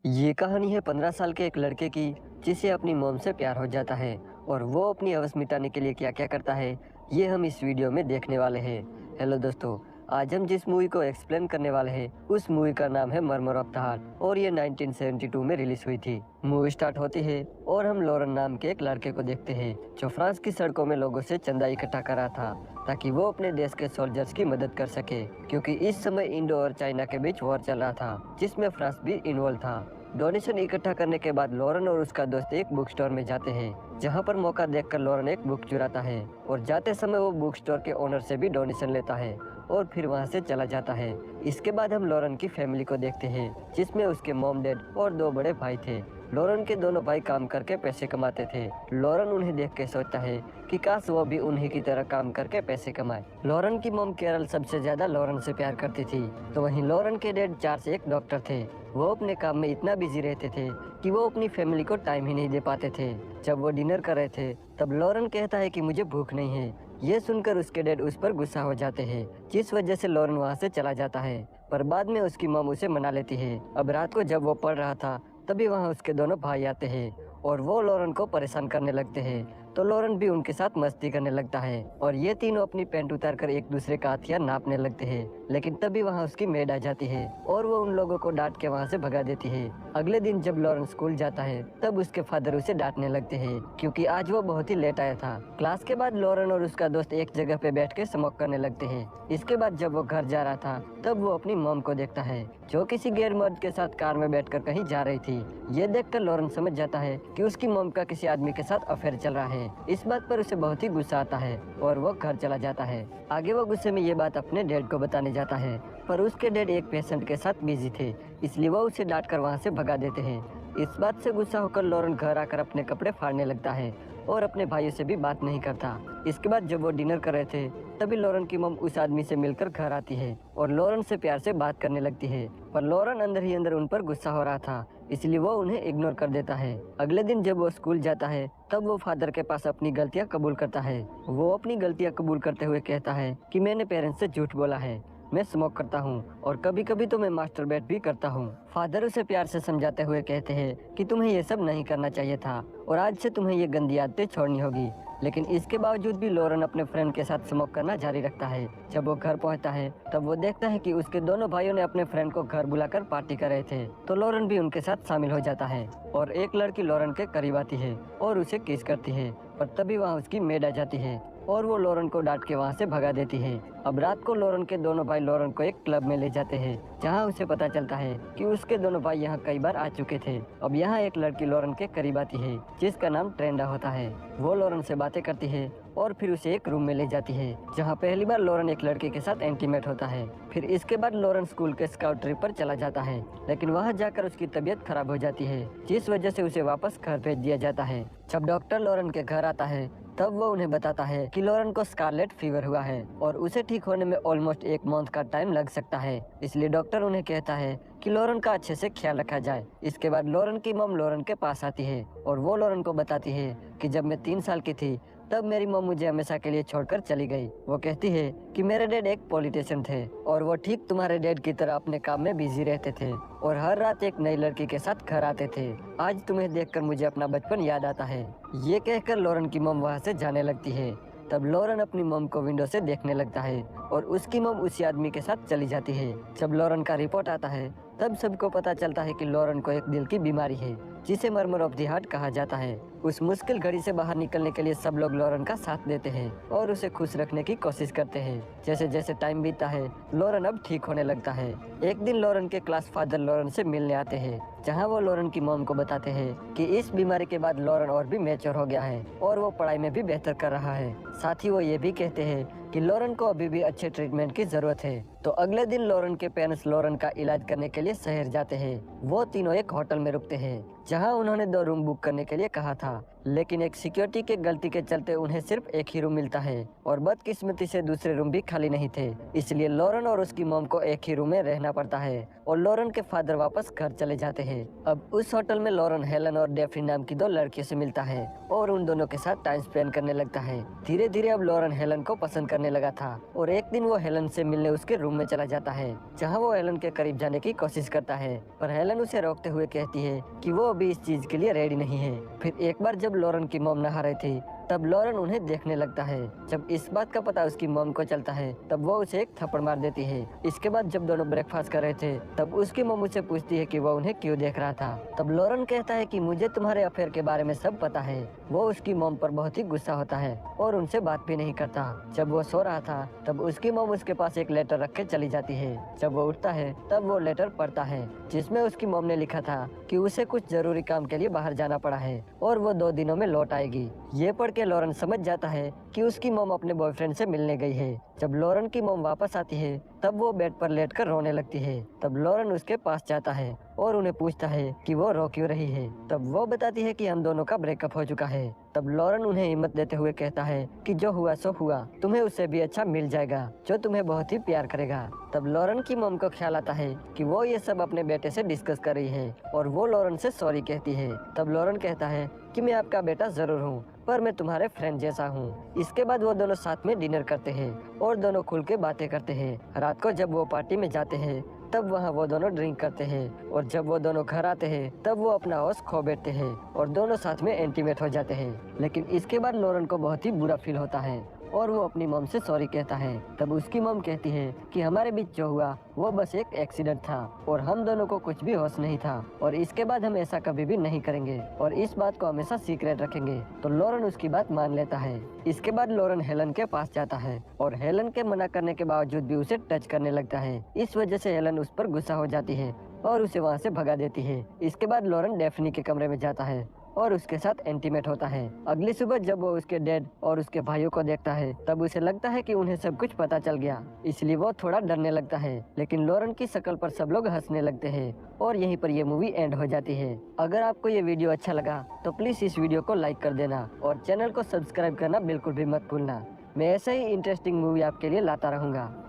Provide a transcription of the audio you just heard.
ये कहानी है 15 साल के एक लड़के की जिसे अपनी मॉम से प्यार हो जाता है और वो अपनी हवस मिटाने के लिए क्या क्या करता है ये हम इस वीडियो में देखने वाले हैं। हेलो दोस्तों, आज हम जिस मूवी को एक्सप्लेन करने वाले हैं उस मूवी का नाम है मर्मर ऑफ द हार्ट और ये 1972 में रिलीज हुई थी। मूवी स्टार्ट होती है और हम लॉरेन नाम के एक लड़के को देखते हैं जो फ्रांस की सड़कों में लोगों से चंदा इकट्ठा कर रहा था ताकि वो अपने देश के सोल्जर्स की मदद कर सके, क्योंकि इस समय इंडो और चाइना के बीच वॉर चल रहा था जिसमें फ्रांस भी इन्वॉल्व था। डोनेशन इकट्ठा करने के बाद लॉरेन और उसका दोस्त एक बुक स्टोर में जाते हैं, जहां पर मौका देखकर लॉरेन एक बुक चुराता है और जाते समय वो बुक स्टोर के ओनर से भी डोनेशन लेता है और फिर वहां से चला जाता है। इसके बाद हम लॉरेन की फैमिली को देखते हैं जिसमें उसके मॉम डैड और दो बड़े भाई थे। लॉरेन के दोनों भाई काम करके पैसे कमाते थे। लॉरेन उन्हें देख के सोचता है कि काश वो भी उन्हीं की तरह काम करके पैसे कमाए। लॉरेन की मॉम कैरल सबसे ज्यादा लॉरेन से प्यार करती थी, तो वहीं लॉरेन के डैड 4 से 1 डॉक्टर थे। वो अपने काम में इतना बिजी रहते थे कि वो अपनी फैमिली को टाइम ही नहीं दे पाते थे। जब वो डिनर कर रहे थे तब लॉरेन कहता है कि मुझे भूख नहीं है। ये सुनकर उसके डैड उस पर गुस्सा हो जाते हैं, जिस वजह से लॉरेन वहाँ से चला जाता है, पर बाद में उसकी मॉम उसे मना लेती है। अब रात को जब वो पढ़ रहा था तभी वहाँ उसके दोनों भाई आते हैं और वो लॉरेन को परेशान करने लगते हैं, तो लॉरेन भी उनके साथ मस्ती करने लगता है और ये तीनों अपनी पैंट उतारकर एक दूसरे का हथियार नापने लगते हैं। लेकिन तभी वहाँ उसकी मेड आ जाती है और वो उन लोगों को डांट के वहाँ से भगा देती है। अगले दिन जब लॉरेन स्कूल जाता है तब उसके फादर उसे डांटने लगते हैं क्योंकि आज वो बहुत ही लेट आया था। क्लास के बाद लॉरेन और उसका दोस्त एक जगह पे बैठ के स्मोक करने लगते हैं। इसके बाद जब वो घर जा रहा था तब वो अपनी मॉम को देखता है जो किसी गैर मर्द के साथ कार में बैठकर कहीं जा रही थी। ये देखकर लॉरेन समझ जाता है कि उसकी मॉम का किसी आदमी के साथ अफेयर चल रहा है। इस बात पर उसे बहुत ही गुस्सा आता है और वो घर चला जाता है। आगे वो गुस्से में ये बात अपने डैड को बताने जाता है, पर उसके डैड एक पेशेंट के साथ बिजी थे, इसलिए वो उसे डांट कर वहाँ से भगा देते हैं। इस बात से गुस्सा होकर लॉरेन घर आकर अपने कपड़े फाड़ने लगता है और अपने भाइयों से भी बात नहीं करता। इसके बाद जब वो डिनर कर रहे थे तभी लॉरेन की मॉम उस आदमी से मिलकर घर आती है और लॉरेन से प्यार से बात करने लगती है, पर लॉरेन अंदर ही अंदर उन पर गुस्सा हो रहा था, इसलिए वो उन्हें इग्नोर कर देता है। अगले दिन जब वो स्कूल जाता है तब वो फादर के पास अपनी गलतियां कबूल करता है। वो अपनी गलतियां कबूल करते हुए कहता है कि मैंने पेरेंट्स से झूठ बोला है, मैं स्मोक करता हूँ और कभी कभी तो मैं मास्टरबेट भी करता हूँ। फादर उसे प्यार से समझाते हुए कहते हैं कि तुम्हें ये सब नहीं करना चाहिए था और आज से तुम्हें ये गंदी आदतें छोड़नी होगी। लेकिन इसके बावजूद भी लॉरेन अपने फ्रेंड के साथ स्मोक करना जारी रखता है। जब वो घर पहुंचता है तब वो देखता है कि उसके दोनों भाइयों ने अपने फ्रेंड को घर बुलाकर पार्टी कर रहे थे, तो लॉरेन भी उनके साथ शामिल हो जाता है और एक लड़की लॉरेन के करीब आती है और उसे किस करती है, पर तभी वहाँ उसकी मेड आ जाती है और वो लॉरेन को डांट के वहाँ से भगा देती है। अब रात को लॉरेन के दोनों भाई लॉरेन को एक क्लब में ले जाते हैं, जहाँ उसे पता चलता है कि उसके दोनों भाई यहाँ कई बार आ चुके थे। अब यहाँ एक लड़की लॉरेन के करीब आती है जिसका नाम ट्रेंडा होता है। वो लॉरेन से बातें करती है और फिर उसे एक रूम में ले जाती है जहाँ पहली बार लॉरेन एक लड़के के साथ इंटीमेट होता है। फिर इसके बाद लॉरेन स्कूल के स्काउट ट्रिप पर चला जाता है, लेकिन वहाँ जाकर उसकी तबीयत खराब हो जाती है, जिस वजह से उसे वापस घर भेज दिया जाता है। जब डॉक्टर लॉरेन के घर आता है तब वो उन्हें बताता है कि लॉरेन को स्कारलेट फीवर हुआ है और उसे ठीक होने में ऑलमोस्ट 1 मंथ का टाइम लग सकता है, इसलिए डॉक्टर उन्हें कहता है कि लॉरेन का अच्छे से ख्याल रखा जाए। इसके बाद लॉरेन की मॉम लॉरेन के पास आती है और वो लॉरेन को बताती है कि जब मैं 3 साल की थी तब मेरी मॉम मुझे हमेशा के लिए छोड़कर चली गई। वो कहती है कि मेरे डैड एक पॉलिटिशियन थे और वो ठीक तुम्हारे डैड की तरह अपने काम में बिजी रहते थे और हर रात एक नई लड़की के साथ घर आते थे। आज तुम्हें देखकर मुझे अपना बचपन याद आता है। ये कहकर लॉरेन की मॉम वहाँ से जाने लगती है। तब लॉरेन अपनी मॉम को विंडो से देखने लगता है और उसकी मॉम उसी आदमी के साथ चली जाती है। जब लॉरेन का रिपोर्ट आता है तब सबको पता चलता है कि लॉरेन को एक दिल की बीमारी है जिसे मर्मर ऑफ द हार्ट कहा जाता है। उस मुश्किल घड़ी से बाहर निकलने के लिए सब लोग लॉरेन का साथ देते हैं और उसे खुश रखने की कोशिश करते हैं। जैसे जैसे टाइम बीतता है लॉरेन अब ठीक होने लगता है। एक दिन लॉरेन के क्लास फादर लॉरेन से मिलने आते हैं, जहां वो लॉरेन की मॉम को बताते हैं कि इस बीमारी के बाद लॉरेन और भी मैच्योर हो गया है और वो पढ़ाई में भी बेहतर कर रहा है। साथ ही वो ये भी कहते हैं कि लॉरेन को अभी भी अच्छे ट्रीटमेंट की जरूरत है। तो अगले दिन लॉरेन के पेरेंट्स लॉरेन का इलाज करने के लिए शहर जाते हैं। वो तीनों एक होटल में रुकते हैं जहां उन्होंने 2 रूम बुक करने के लिए कहा था। लेकिन एक सिक्योरिटी के गलती के चलते उन्हें सिर्फ एक ही रूम मिलता है और बदकिस्मती से दूसरे रूम भी खाली नहीं थे। इसलिए लॉरेन और उसकी मॉम को एक ही रूम में रहना पड़ता है और लॉरेन के फादर वापस घर चले जाते हैं। अब उस होटल में लॉरेन हेलन और डेफ्री नाम की 2 लड़कियों से मिलता है और उन दोनों के साथ टाइम स्पेंड करने लगता है। धीरे धीरे अब लॉरेन हेलन को पसंद करने लगा था और एक दिन वो हेलन से मिलने उसके रूम में चला जाता है, जहाँ वो हेलन के करीब जाने की कोशिश करता है, पर हेलन उसे रोकते हुए कहती है कि वो अभी इस चीज के लिए रेडी नहीं है। फिर एक बार जब लॉरेन की मॉम नहा रही थी तब लॉरेन उन्हें देखने लगता है। जब इस बात का पता उसकी मॉम को चलता है तब वो उसे एक थप्पड़ मार देती है। इसके बाद जब दोनों ब्रेकफास्ट कर रहे थे तब उसकी मॉम उसे पूछती है कि वो उन्हें क्यों देख रहा था। तब लॉरेन कहता है कि मुझे तुम्हारे अफेयर के बारे में सब पता है। वो उसकी मॉम पर बहुत ही गुस्सा होता है और उनसे बात भी नहीं करता। जब वो सो रहा था तब उसकी मॉम उसके पास एक लेटर रख के चली जाती है। जब वो उठता है तब वो लेटर पढ़ता है जिसमें उसकी मॉम ने लिखा था कि उसे कुछ जरूरी काम के लिए बाहर जाना पड़ा है और वो 2 दिनों में लौट आएगी। ये पढ़ के लॉरेन समझ जाता है कि उसकी मॉम अपने बॉयफ्रेंड से मिलने गई है। जब लॉरेन की मॉम वापस आती है तब वो बेड पर लेटकर रोने लगती है। तब लॉरेन उसके पास जाता है और उन्हें पूछता है कि वो रो क्यों रही है। तब वो बताती है कि हम दोनों का ब्रेकअप हो चुका है। तब लॉरेन उन्हें हिम्मत देते हुए कहता है कि जो हुआ सो हुआ, तुम्हें उससे भी अच्छा मिल जाएगा जो तुम्हें बहुत ही प्यार करेगा। तब लॉरेन की मॉम को ख्याल आता है कि वो ये सब अपने बेटे से डिस्कस कर रही है और वो लॉरेन से सॉरी कहती है। तब लॉरेन कहता है कि मैं आपका बेटा जरूर हूँ पर मैं तुम्हारे फ्रेंड जैसा हूँ। इसके बाद वो दोनों साथ में डिनर करते हैं और दोनों खुल के बातें करते हैं। रात को जब वो पार्टी में जाते हैं तब वहाँ वो दोनों ड्रिंक करते हैं और जब वो दोनों घर आते हैं तब वो अपना होश खो बैठते हैं और दोनों साथ में इंटीमेट हो जाते हैं। लेकिन इसके बाद लॉरेन को बहुत ही बुरा फील होता है और वो अपनी मॉम से सॉरी कहता है। तब उसकी मॉम कहती है कि हमारे बीच जो हुआ वो बस एक एक्सीडेंट था और हम दोनों को कुछ भी होश नहीं था और इसके बाद हम ऐसा कभी भी नहीं करेंगे और इस बात को हमेशा सीक्रेट रखेंगे। तो लॉरेन उसकी बात मान लेता है। इसके बाद लॉरेन हेलन के पास जाता है और हेलन के मना करने के बावजूद भी उसे टच करने लगता है। इस वजह से हेलन उस पर गुस्सा हो जाती है और उसे वहाँ से भगा देती है। इसके बाद लॉरेन डेफ्नी के कमरे में जाता है और उसके साथ इंटीमेट होता है। अगली सुबह जब वो उसके डैड और उसके भाइयों को देखता है तब उसे लगता है कि उन्हें सब कुछ पता चल गया, इसलिए वो थोड़ा डरने लगता है। लेकिन लॉरेन की शक्ल पर सब लोग हंसने लगते हैं और यहीं पर ये मूवी एंड हो जाती है। अगर आपको ये वीडियो अच्छा लगा तो प्लीज इस वीडियो को लाइक कर देना और चैनल को सब्सक्राइब करना बिल्कुल भी मत भूलना। मैं ऐसे ही इंटरेस्टिंग मूवी आपके लिए लाता रहूँगा।